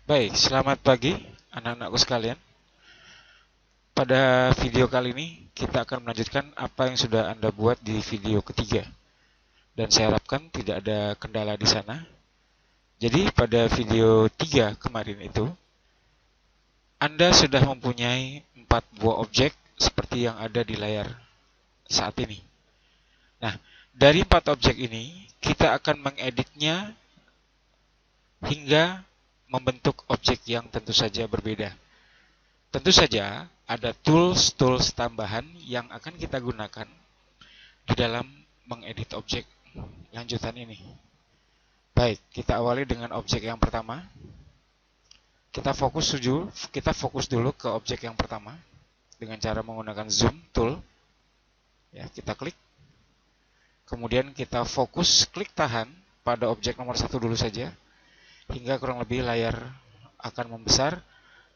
Baik, selamat pagi anak-anakku sekalian. Pada video kali ini kita akan melanjutkan apa yang sudah Anda buat di video ketiga. Dan saya harapkan tidak ada kendala di sana. Jadi pada video 3 kemarin itu, Anda sudah mempunyai 4 buah objek seperti yang ada di layar saat ini. Nah, dari 4 objek ini, kita akan mengeditnya hingga membentuk objek yang tentu saja berbeda. Tentu saja ada tools-tools tambahan yang akan kita gunakan di dalam mengedit objek lanjutan ini. Baik, kita awali dengan objek yang pertama. Kita fokus dulu ke objek yang pertama dengan cara menggunakan zoom tool. Ya, kita klik. Kemudian kita fokus klik tahan pada objek nomor 1 dulu saja hingga kurang lebih layar akan membesar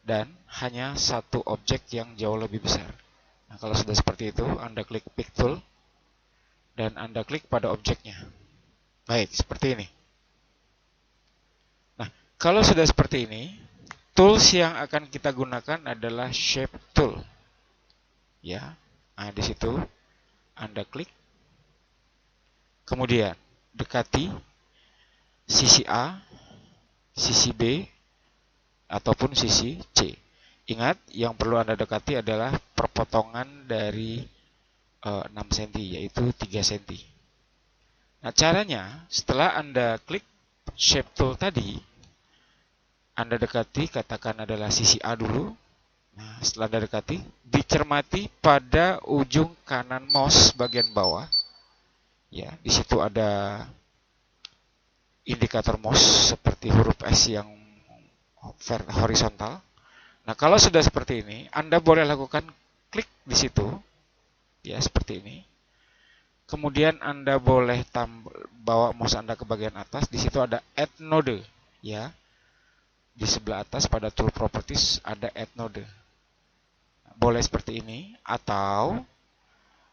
dan hanya satu objek yang jauh lebih besar. Nah, kalau sudah seperti itu, Anda klik Pick Tool dan Anda klik pada objeknya. Baik, seperti ini. Nah, kalau sudah seperti ini, tools yang akan kita gunakan adalah Shape Tool. Ya, nah di situ Anda klik. Kemudian dekati sisi A, sisi B, ataupun sisi C. Ingat, yang perlu Anda dekati adalah perpotongan dari 6 cm, yaitu 3 cm. Nah, caranya, setelah Anda klik Shape Tool tadi, Anda dekati, katakan adalah sisi A dulu. Nah, setelah Anda dekati, dicermati pada ujung kanan mouse bagian bawah. Ya, di situ ada indikator mouse seperti huruf S yang horizontal. Nah, kalau sudah seperti ini, Anda boleh lakukan klik di situ, ya seperti ini. Kemudian Anda boleh bawa mouse Anda ke bagian atas. Di situ ada Add Node, ya. Di sebelah atas pada Tool Properties ada Add Node. Boleh seperti ini, atau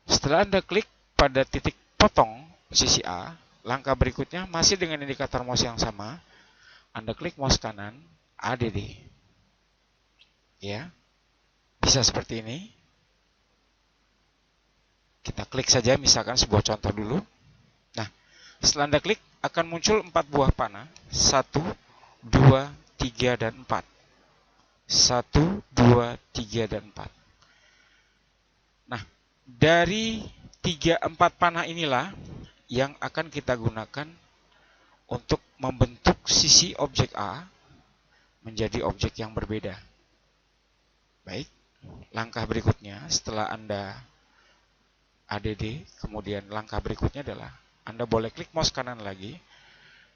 setelah Anda klik pada titik potong sisi A, langkah berikutnya masih dengan indikator mouse yang sama. Anda klik mouse kanan, ADD. Ya, bisa seperti ini. Kita klik saja misalkan sebuah contoh dulu. Nah, setelah Anda klik akan muncul 4 buah panah. 1, 2, 3, dan 4. 1, 2, 3, dan 4. Nah, dari 3, 4 panah inilah yang akan kita gunakan untuk membentuk sisi objek A menjadi objek yang berbeda. Baik, langkah berikutnya setelah Anda ADD, kemudian langkah berikutnya adalah Anda boleh klik mouse kanan lagi.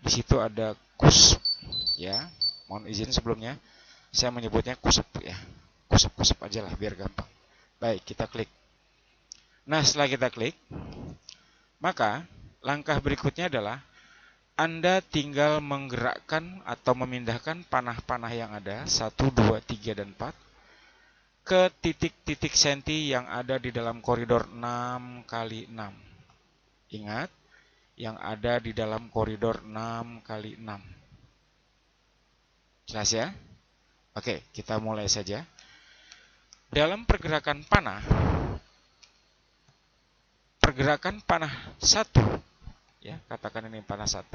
Di situ ada cusp, ya. Mohon izin sebelumnya, saya menyebutnya cusp, ya. Cusp aja lah biar gampang. Baik, kita klik. Nah, setelah kita klik, maka langkah berikutnya adalah Anda tinggal menggerakkan atau memindahkan panah-panah yang ada 1, 2, 3, dan 4 ke titik-titik senti yang ada di dalam koridor 6 kali 6. Ingat, yang ada di dalam koridor 6 kali 6. Jelas ya? Oke, kita mulai saja. Dalam pergerakan panah 1, ya, katakan ini panah 1,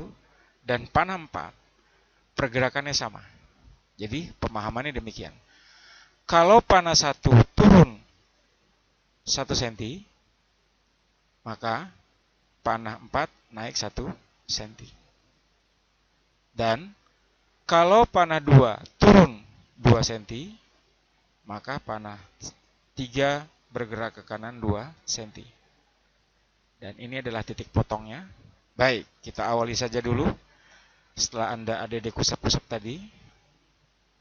dan panah 4, pergerakannya sama. Jadi, pemahamannya demikian. Kalau panah 1 turun 1 cm, maka panah 4 naik 1 cm. Dan kalau panah 2 turun 2 cm, maka panah 3 bergerak ke kanan 2 cm. Dan ini adalah titik potongnya. Baik, kita awali saja dulu. Setelah Anda ada di kusap-kusap tadi,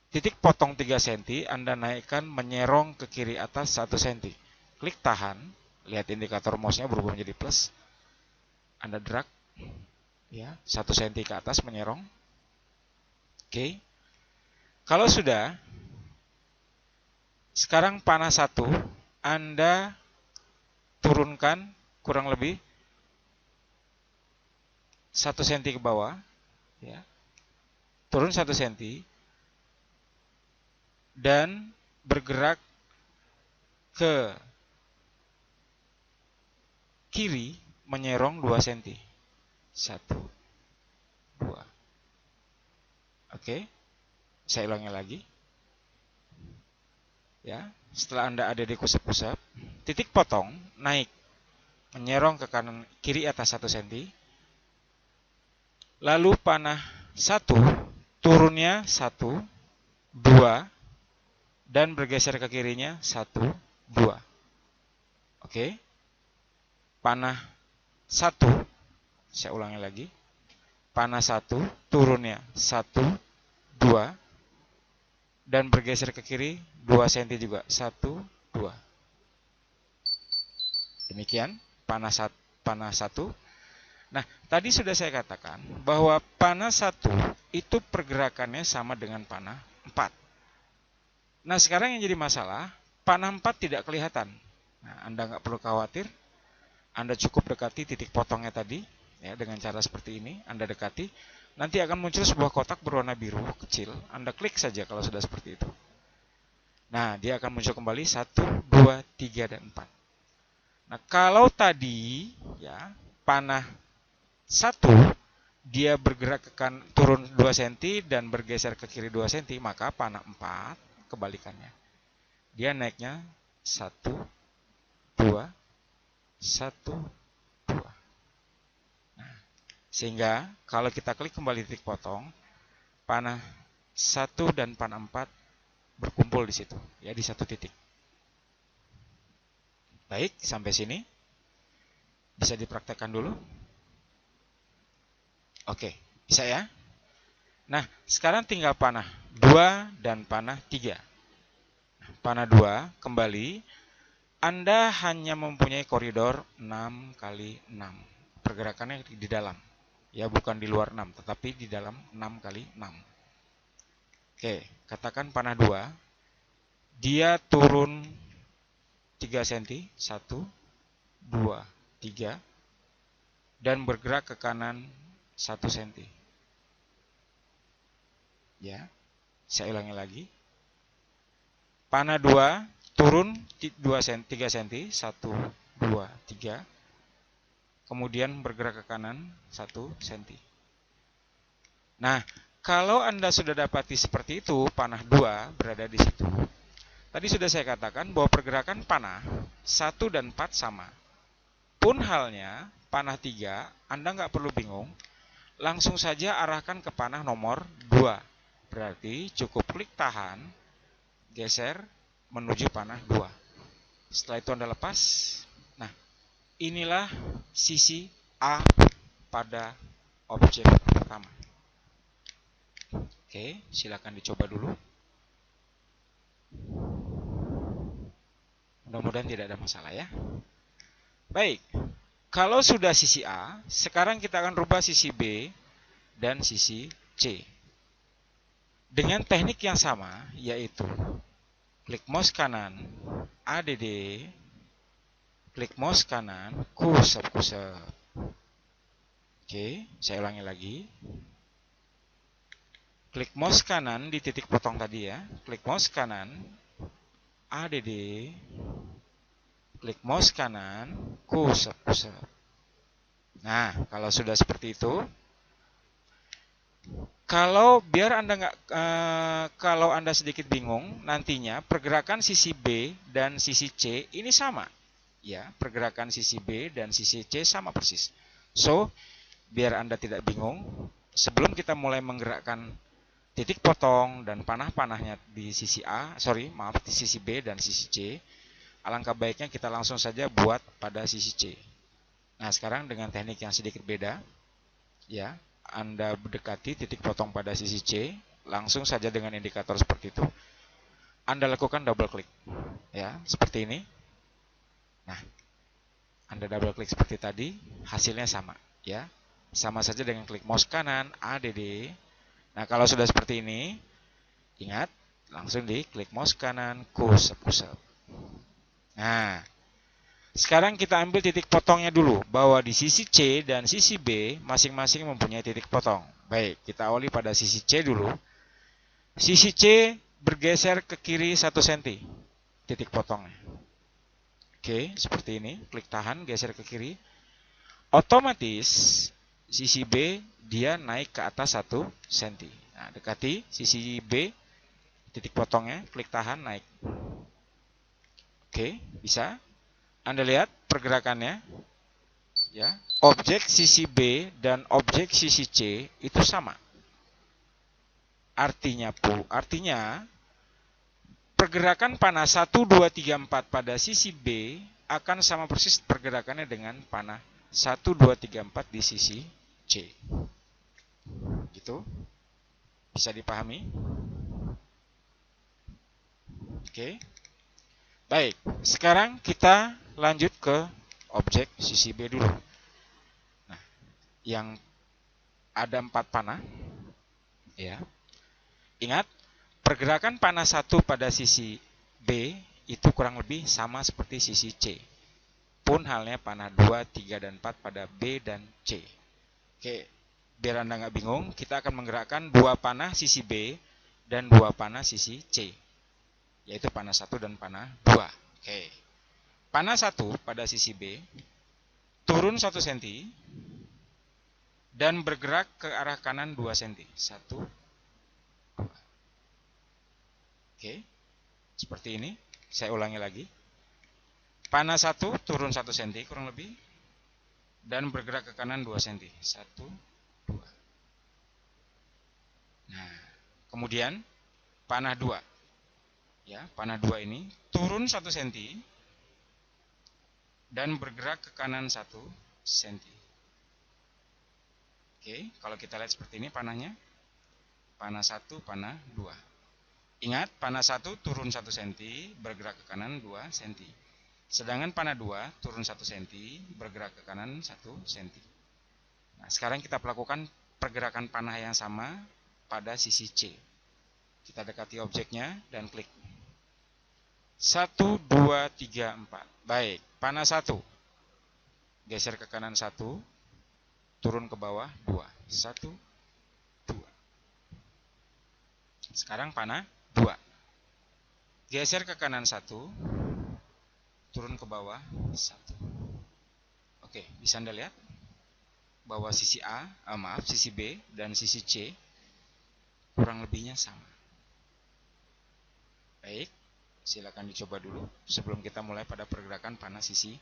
titik potong 3 cm Anda naikkan menyerong ke kiri atas 1 cm. Klik tahan, lihat indikator mouse-nya berubah menjadi plus. Anda drag, ya, 1 cm ke atas menyerong. Oke. Kalau sudah, sekarang panah 1 Anda turunkan kurang lebih 1 cm ke bawah, ya. Turun 1 cm. dan bergerak ke kiri menyerong 2 cm. 1, 2. Oke, saya ulangi lagi. Ya, setelah Anda ada di kusep-kusep, titik potong naik menyerong ke kanan kiri atas 1 cm. Lalu panah 1 turunnya 1, 2 dan bergeser ke kirinya 1, 2. Oke. Panah 1, saya ulangi lagi. Panah 1 turunnya 1, 2 dan bergeser ke kiri 2 cm juga. 1, 2. Demikian panah 1. Nah, tadi sudah saya katakan bahwa panah 1 itu pergerakannya sama dengan panah 4. Nah, sekarang yang jadi masalah, panah 4 tidak kelihatan. Nah, Anda nggak perlu khawatir. Anda cukup dekati titik potongnya tadi, ya, dengan cara seperti ini. Anda dekati, nanti akan muncul sebuah kotak berwarna biru kecil. Anda klik saja kalau sudah seperti itu. Nah, dia akan muncul kembali 1, 2, 3, dan 4. Nah, kalau tadi ya panah 1 dia bergerak ke turun 2 cm dan bergeser ke kiri 2 cm, maka panah 4 kebalikannya. Dia naiknya 1, 2, 1, 2. Nah, sehingga kalau kita klik kembali titik potong, panah 1 dan panah 4 berkumpul di situ, ya, di satu titik. Baik, sampai sini bisa dipraktekkan dulu. Oke, bisa ya? Nah, sekarang tinggal panah 2 dan panah 3. Panah 2 kembali, Anda hanya mempunyai koridor 6 kali 6. Pergerakannya di dalam. Ya, bukan di luar 6, tetapi di dalam 6 kali 6. Oke, katakan panah 2. Dia turun 3 cm. 1, 2, 3. Dan bergerak ke kanan 1 cm. Ya, saya ulangi lagi. Panah 2 turun 3 cm. 1, 2, 3. Kemudian bergerak ke kanan 1 cm. Nah, kalau Anda sudah dapati seperti itu, panah 2 berada di situ. Tadi sudah saya katakan bahwa pergerakan panah 1 dan 4 sama. Pun halnya, panah 3, Anda nggak perlu bingung. Langsung saja arahkan ke panah nomor 2. Berarti cukup klik tahan, geser, menuju panah 2. Setelah itu Anda lepas. Nah, inilah sisi A pada objek pertama. Oke, silakan dicoba dulu. Mudah-mudahan tidak ada masalah ya. Baik, kalau sudah sisi A, sekarang kita akan rubah sisi B dan sisi C. Dengan teknik yang sama, yaitu klik mouse kanan, ADD, klik mouse kanan, kusep-kusep. Oke, saya ulangi lagi. Klik mouse kanan di titik potong tadi ya. Klik mouse kanan, ADD, klik mouse kanan, kusep-kusep. Nah, kalau sudah seperti itu, kalau Anda sedikit bingung, nantinya pergerakan sisi B dan sisi C ini sama. Ya, pergerakan sisi B dan sisi C sama persis. So, biar Anda tidak bingung, sebelum kita mulai menggerakkan titik potong dan panah-panahnya di sisi di sisi B dan sisi C, alangkah baiknya kita langsung saja buat pada sisi C. Nah, sekarang dengan teknik yang sedikit beda, ya, Anda mendekati titik potong pada sisi C, langsung saja dengan indikator seperti itu, Anda lakukan double klik, ya, seperti ini. Nah, Anda double klik seperti tadi, hasilnya sama, ya, sama saja dengan klik mouse kanan, ADD. Nah, kalau sudah seperti ini, ingat, langsung di klik mouse kanan, kusep-kusep. Nah, sekarang kita ambil titik potongnya dulu, bahwa di sisi C dan sisi B masing-masing mempunyai titik potong. Baik, kita awali pada sisi C dulu. Sisi C bergeser ke kiri 1 cm titik potongnya. Oke, seperti ini. Klik tahan, geser ke kiri. Otomatis sisi B dia naik ke atas 1 cm. Nah, dekati sisi B titik potongnya, klik tahan, naik. Oke, bisa. Anda lihat pergerakannya. Ya, objek sisi B dan objek sisi C itu sama. Artinya pergerakan panah 1, 2, 3, 4 pada sisi B akan sama persis pergerakannya dengan panah 1, 2, 3, 4 di sisi C. Gitu. Bisa dipahami? Oke. Baik, sekarang kita lanjut ke objek sisi B dulu. Nah, yang ada 4 panah. Ya. Ingat, pergerakan panah 1 pada sisi B itu kurang lebih sama seperti sisi C. Pun halnya panah 2, 3, dan 4 pada B dan C. Oke, biar Anda nggak bingung, kita akan menggerakkan 2 panah sisi B dan 2 panah sisi C. Yaitu panah 1 dan panah 2. Oke. Panah 1 pada sisi B turun 1 cm dan bergerak ke arah kanan 2 cm. 1, 2. Oke, seperti ini. Saya ulangi lagi. Panah 1 turun 1 cm kurang lebih dan bergerak ke kanan 2 cm. 1, 2. Nah, kemudian panah 2. Ya, panah 2 ini turun 1 cm dan bergerak ke kanan 1 cm. Oke, kalau kita lihat seperti ini panahnya. Panah 1, panah 2. Ingat, panah 1 turun 1 cm, bergerak ke kanan 2 cm. Sedangkan panah 2 turun 1 cm, bergerak ke kanan 1 cm. Nah, sekarang kita lakukan pergerakan panah yang sama pada sisi C. Kita dekati objeknya dan klik. 1, 2, 3, 4. Baik, panah 1. Geser ke kanan 1, turun ke bawah 2. 1, 2. Sekarang panah 2. Geser ke kanan 1, turun ke bawah 1. Oke, bisa Anda lihat bahwa sisi sisi B dan sisi C kurang lebihnya sama. Baik, silakan dicoba dulu sebelum kita mulai pada pergerakan panah sisi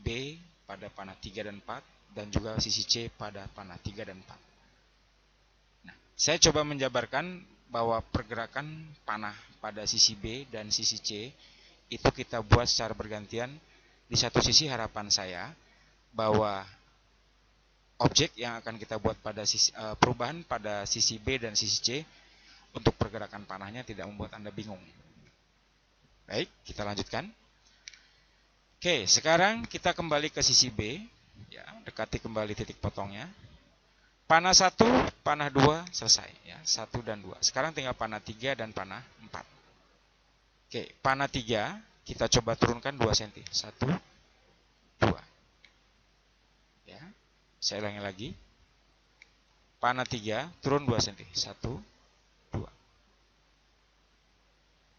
B pada panah 3 dan 4 dan juga sisi C pada panah 3 dan 4. Nah, saya coba menjabarkan bahwa pergerakan panah pada sisi B dan sisi C itu kita buat secara bergantian. Di satu sisi harapan saya bahwa objek yang akan kita buat pada perubahan pada sisi B dan sisi C untuk pergerakan panahnya tidak membuat Anda bingung. Baik, kita lanjutkan. Oke, sekarang kita kembali ke sisi B. Ya, dekati kembali titik potongnya. Panah 1, panah 2 selesai. Ya, 1 dan 2. Sekarang tinggal panah 3 dan panah 4. Oke, panah 3 kita coba turunkan 2 cm. 1, 2. Ya, saya ulangi lagi. Panah 3 turun 2 cm. 1, 2.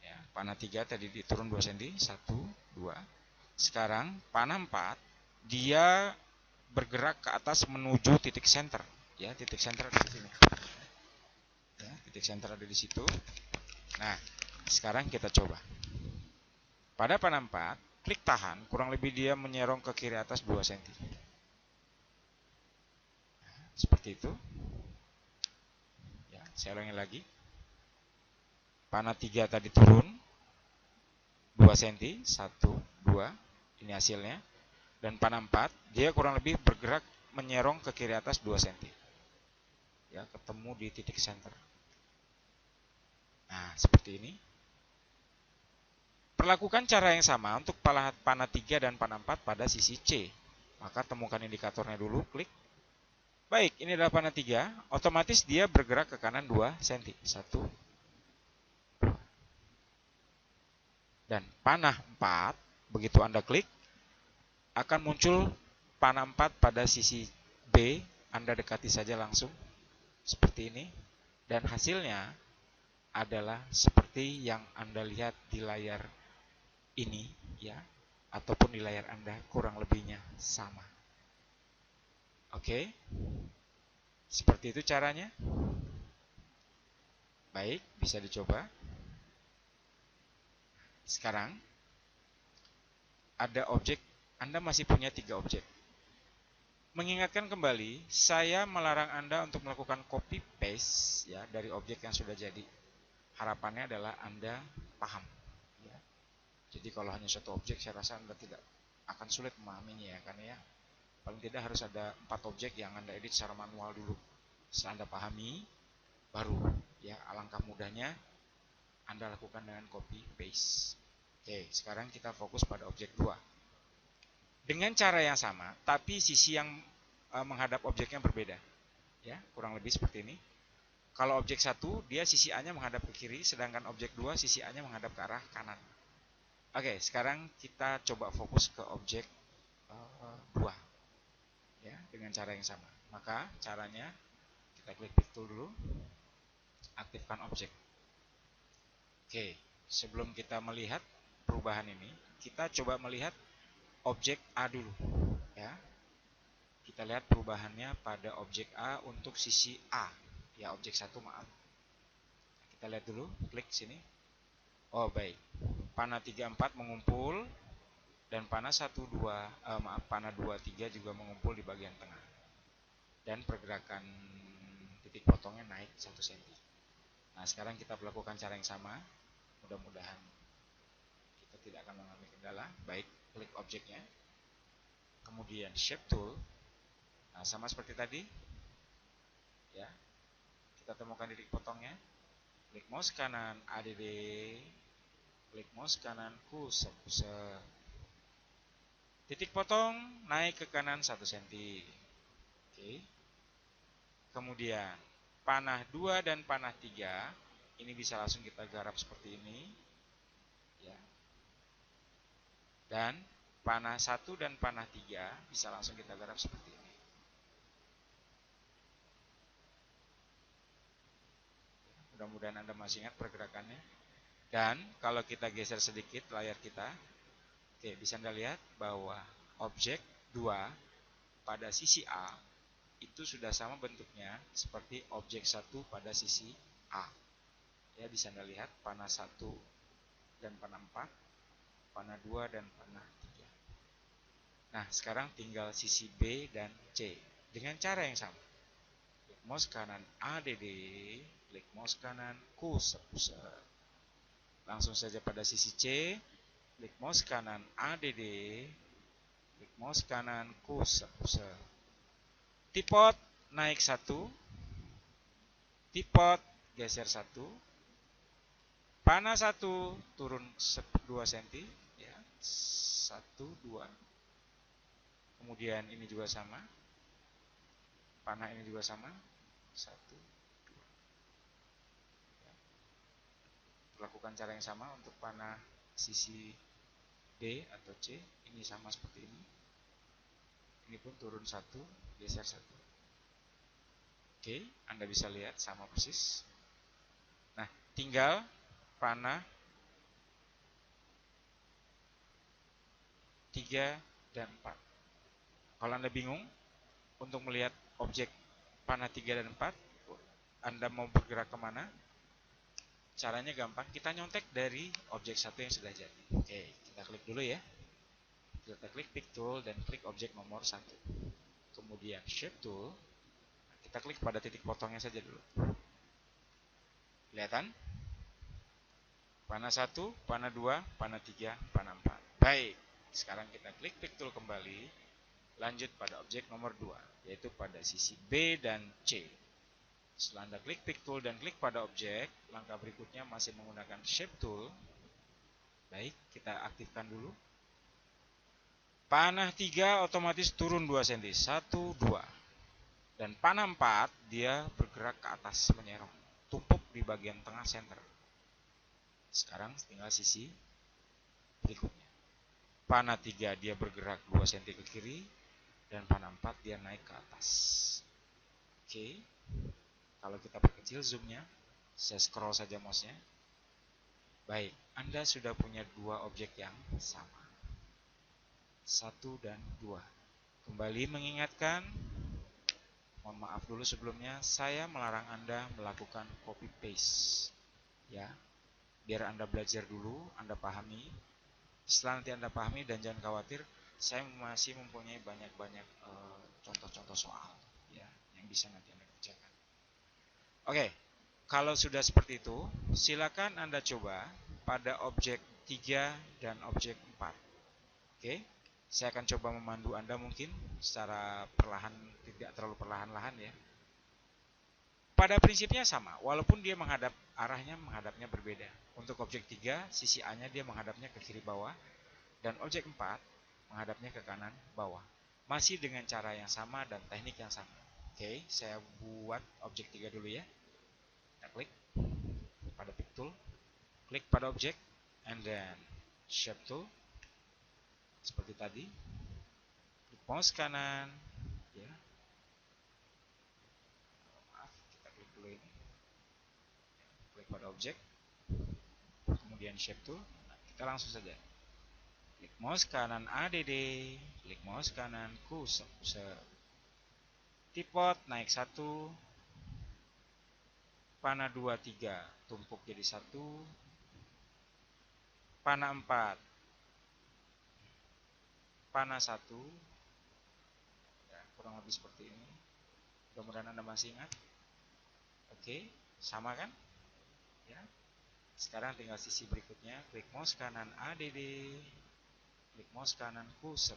Ya, panah 3 tadi diturun 2 cm. 1, 2. Sekarang panah 4 dia bergerak ke atas menuju titik center. Ya, titik center ada di sini. Ya, titik center ada di situ. Nah, sekarang kita coba. Pada panah 4, klik tahan, kurang lebih dia menyerong ke kiri atas 2 cm. Nah, seperti itu. Ya, saya ulangi lagi. Panah 3 tadi turun 2 cm, 1, 2. Ini hasilnya. Dan panah 4, dia kurang lebih bergerak menyerong ke kiri atas 2 cm. Ya, ketemu di titik center. Nah, seperti ini. Perlakukan cara yang sama untuk panah 3 dan panah 4 pada sisi C. Maka temukan indikatornya dulu, klik. Baik, ini adalah panah 3. Otomatis dia bergerak ke kanan 2 cm. 1, 2. Dan panah 4, begitu Anda klik, akan muncul panah 4 pada sisi B. Anda dekati saja langsung. Seperti ini. Dan hasilnya adalah seperti yang Anda lihat di layar ini ya, ataupun di layar Anda, kurang lebihnya sama. Oke, seperti itu caranya. Baik, bisa dicoba. Sekarang ada objek, Anda masih punya 3 objek. Mengingatkan kembali, saya melarang Anda untuk melakukan copy paste ya dari objek yang sudah jadi. Harapannya adalah Anda paham ya. Jadi kalau hanya satu objek, saya rasa Anda tidak akan sulit memahaminya ya, karena ya paling tidak harus ada 4 objek yang Anda edit secara manual dulu. Setelah Anda pahami, baru ya alangkah mudahnya Anda lakukan dengan copy paste. Oke, sekarang kita fokus pada objek 2. Dengan cara yang sama, tapi sisi yang menghadap objeknya berbeda. Ya, kurang lebih seperti ini. Kalau objek 1, dia sisi A-nya menghadap ke kiri, sedangkan objek 2 sisi A-nya menghadap ke arah kanan. Oke, sekarang kita coba fokus ke objek 2. Ya, dengan cara yang sama. Maka caranya kita klik pick tool dulu, aktifkan objek. Oke, sebelum kita melihat perubahan ini, kita coba melihat objek A dulu ya. Kita lihat perubahannya pada objek A untuk sisi A ya, objek 1 maaf. Kita lihat dulu, klik sini. Oh baik, panah 3, 4 mengumpul, dan panah 1, 2 panah 2, 3 juga mengumpul di bagian tengah, dan pergerakan titik potongnya naik 1 cm. Nah sekarang kita lakukan cara yang sama, mudah-mudahan kita tidak akan mengalami kendala. Baik, klik objeknya, kemudian shape tool. Nah, sama seperti tadi ya, kita temukan titik potongnya, klik mouse kanan ADD, klik mouse kanan kursor, titik potong naik ke kanan 1 cm. Oke. Kemudian panah 2 dan panah 3 ini bisa langsung kita garap seperti ini ya. Dan panah 1 dan panah 3 bisa langsung kita garap seperti ini. Mudah-mudahan Anda masih ingat pergerakannya. Dan kalau kita geser sedikit layar kita, oke, bisa Anda lihat bahwa objek 2 pada sisi A itu sudah sama bentuknya seperti objek 1 pada sisi A. Ya, bisa Anda lihat panah 1 dan panah 4, panah 2 dan panah 3. Nah, sekarang tinggal sisi B dan C dengan cara yang sama. Klik mouse kanan ADD, klik mouse kanan kursor. Langsung saja pada sisi C, klik mouse kanan ADD, klik mouse kanan kursor. Tipot naik 1, tipot geser 1, panah 1 turun 2 cm ya, 1, 2. Kemudian ini juga sama, panah ini juga sama, 1, 2. Lakukan cara yang sama untuk panah sisi D atau C, ini sama seperti ini. Ini pun turun 1, geser 1. Oke, Anda bisa lihat sama persis. Nah, tinggal panah 3 dan 4. Kalau Anda bingung untuk melihat objek panah 3 dan 4, Anda mau bergerak kemana? Caranya gampang, kita nyontek dari objek 1 yang sudah jadi. Oke, kita klik dulu ya. Kita klik pick tool dan klik objek nomor 1. Kemudian shape tool, kita klik pada titik potongnya saja dulu. Kelihatan? Panah 1, panah 2, panah 3, panah 4. Baik, sekarang kita klik pick tool kembali. Lanjut pada objek nomor 2, yaitu pada sisi B dan C. Setelah Anda klik pick tool dan klik pada objek, langkah berikutnya masih menggunakan shape tool. Baik, kita aktifkan dulu. Panah 3 otomatis turun 2 cm, 1, 2. Dan panah 4 dia bergerak ke atas menyerong, tumpuk di bagian tengah center. Sekarang tinggal sisi berikutnya. Panah 3 dia bergerak 2 cm ke kiri, dan panah 4 dia naik ke atas. Oke, kalau kita perkecil zoomnya, Saya scroll saja mouse-nya. Baik, Anda sudah punya dua objek yang sama. 1 dan 2. Kembali mengingatkan, mohon maaf dulu sebelumnya, saya melarang Anda melakukan copy paste. Ya, biar Anda belajar dulu, Anda pahami. Setelah nanti Anda pahami, dan jangan khawatir, saya masih mempunyai banyak-banyak contoh-contoh soal ya yang bisa nanti Anda kerjakan. Oke, kalau sudah seperti itu, silakan Anda coba pada objek 3 dan objek 4. Oke, saya akan coba memandu Anda mungkin secara perlahan, tidak terlalu perlahan-lahan ya. Pada prinsipnya sama, walaupun dia arahnya menghadapnya berbeda. Untuk objek 3, sisi A-nya dia menghadapnya ke kiri bawah, dan objek 4 menghadapnya ke kanan bawah. Masih dengan cara yang sama dan teknik yang sama. Oke, saya buat objek 3 dulu ya. Kita klik pada pick tool, klik pada objek, and then shape tool. Seperti tadi. Klik mouse kanan, ya. Maaf, kita klik dulu ini. Klik pada objek, kemudian shape tool. Nah, kita langsung saja. Klik mouse kanan ADD, klik mouse kanan kursor. Tipot naik 1, panah 2, 3 tumpuk jadi 1, panah 4, panah 1, ya, kurang lebih seperti ini. Mudah-mudahan Anda masih ingat. Oke, sama kan? Ya. Sekarang tinggal sisi berikutnya, klik mouse kanan ADD, klik mouse kanan kursor.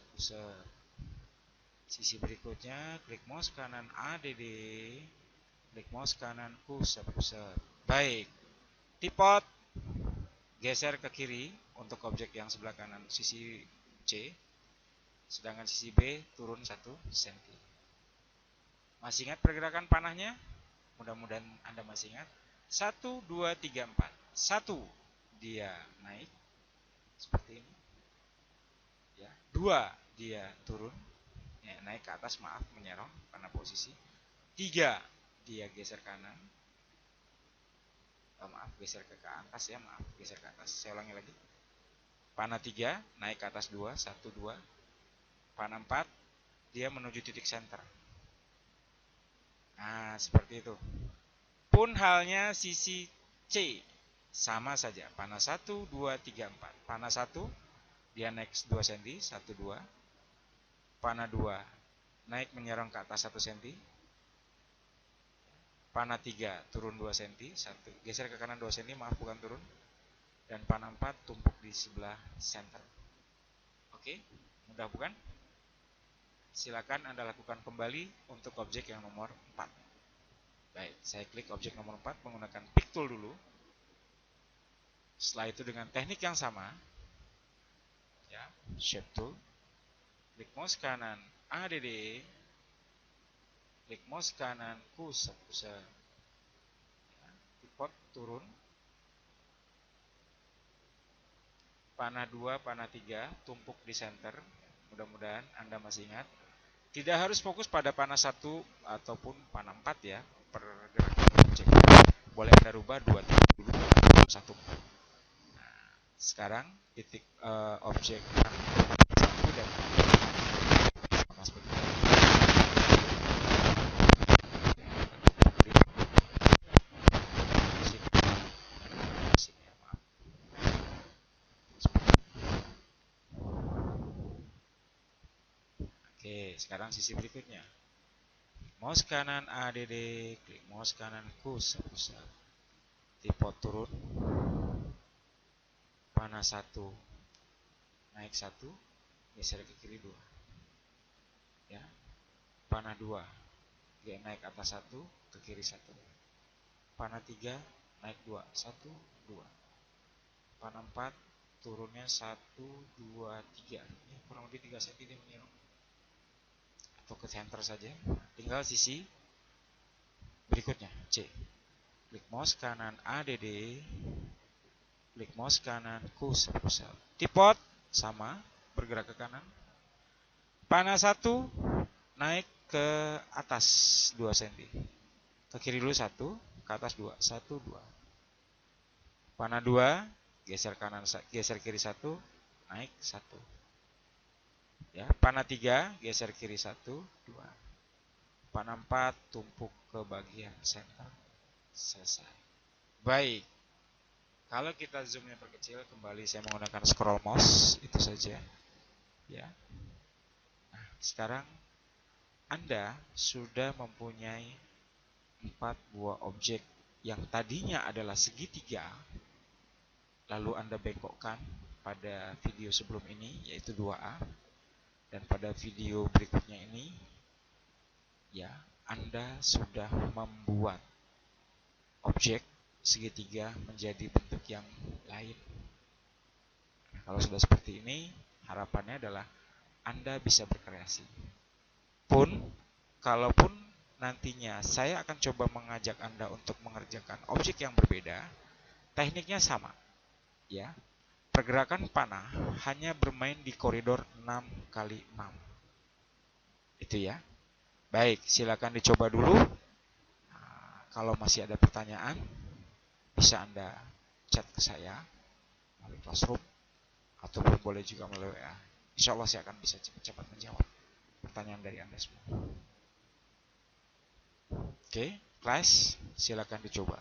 Sisi berikutnya, klik mouse kanan ADD, klik mouse kanan kursor. Baik, tipot geser ke kiri untuk objek yang sebelah kanan sisi C, sedangkan sisi B turun 1 cm. Masih ingat pergerakan panahnya? Mudah-mudahan Anda masih ingat. 1, 2, 3, 4. 1, dia naik seperti ini. Ya. 2, dia turun. Ya, naik ke atas, maaf, menyerong karena posisi. 3, dia geser kanan. Maaf, geser ke atas ya, maaf, geser ke atas. Saya ulangi lagi. Panah 3 naik ke atas 2, 1, 2. Panah 4 dia menuju titik center. Nah, seperti itu. Pun halnya sisi C, sama saja. Panah 1, 2, 3, 4. Panah 1 dia naik 2 cm, 1, 2. Panah 2 naik menyerong ke atas 1 cm. Panah 3 turun 2 cm, 1 geser ke kanan 2 cm, maaf bukan turun. Dan panah 4 tumpuk di sebelah center. Oke, mudah bukan? Silakan Anda lakukan kembali untuk objek yang nomor 4. Baik, saya klik objek nomor 4 menggunakan pick tool dulu. Setelah itu dengan teknik yang sama, ya, shape tool, klik mouse kanan ADD, klik mouse kanan kursor, ya, tipot turun, panah 2, panah 3 tumpuk di center. Mudah-mudahan Anda masih ingat. Tidak harus fokus pada panah 1 ataupun panah 4 ya, pergerakan objek. Boleh Anda rubah 2 titik dulu atau 1. Nah, sekarang titik objek 1 dan sama seperti itu. Oke, sekarang sisi berikutnya. Mouse kanan ADD, klik mouse kanan kursor. Tipot turun. Panah 1 naik 1, geser ke kiri 2. Ya. Panah 2 dia naik atas 1, ke kiri 1. Panah 3 naik 2, 1, 2. Panah 4 turunnya 1, 2, 3. Ini kurang lebih 3 cm dia menyerong. Atau ke center saja. Tinggal sisi berikutnya, C. Klik mouse kanan ADD, klik mouse kanan kursor. Tipot sama, bergerak ke kanan. Panah 1 naik ke atas 2 cm. Ke kiri dulu 1, ke atas 2. 1, 2. Panah 2, geser kiri 1, naik 1. Ya, panah 3, geser kiri 1, 2. Panah 4, tumpuk ke bagian center. Selesai. Baik. Kalau kita zoomnya perkecil, kembali saya menggunakan scroll mouse, itu saja. Ya. Nah, sekarang Anda sudah mempunyai 4 buah objek yang tadinya adalah segitiga, lalu Anda bengkokkan pada video sebelum ini, yaitu 2A, dan pada video berikutnya ini, ya, Anda sudah membuat objek segitiga menjadi bentuk yang lain. Nah, kalau sudah seperti ini, harapannya adalah Anda bisa berkreasi. Kalaupun nantinya saya akan coba mengajak Anda untuk mengerjakan objek yang berbeda, tekniknya sama. Ya, pergerakan panah hanya bermain di koridor 6x6. Itu ya. Baik, silakan dicoba dulu. Nah, kalau masih ada pertanyaan, bisa Anda chat ke saya melalui Classroom ataupun boleh juga melalui WA. Insya Allah saya akan bisa cepat-cepat menjawab pertanyaan dari Anda semua. Oke, kelas, silakan dicoba.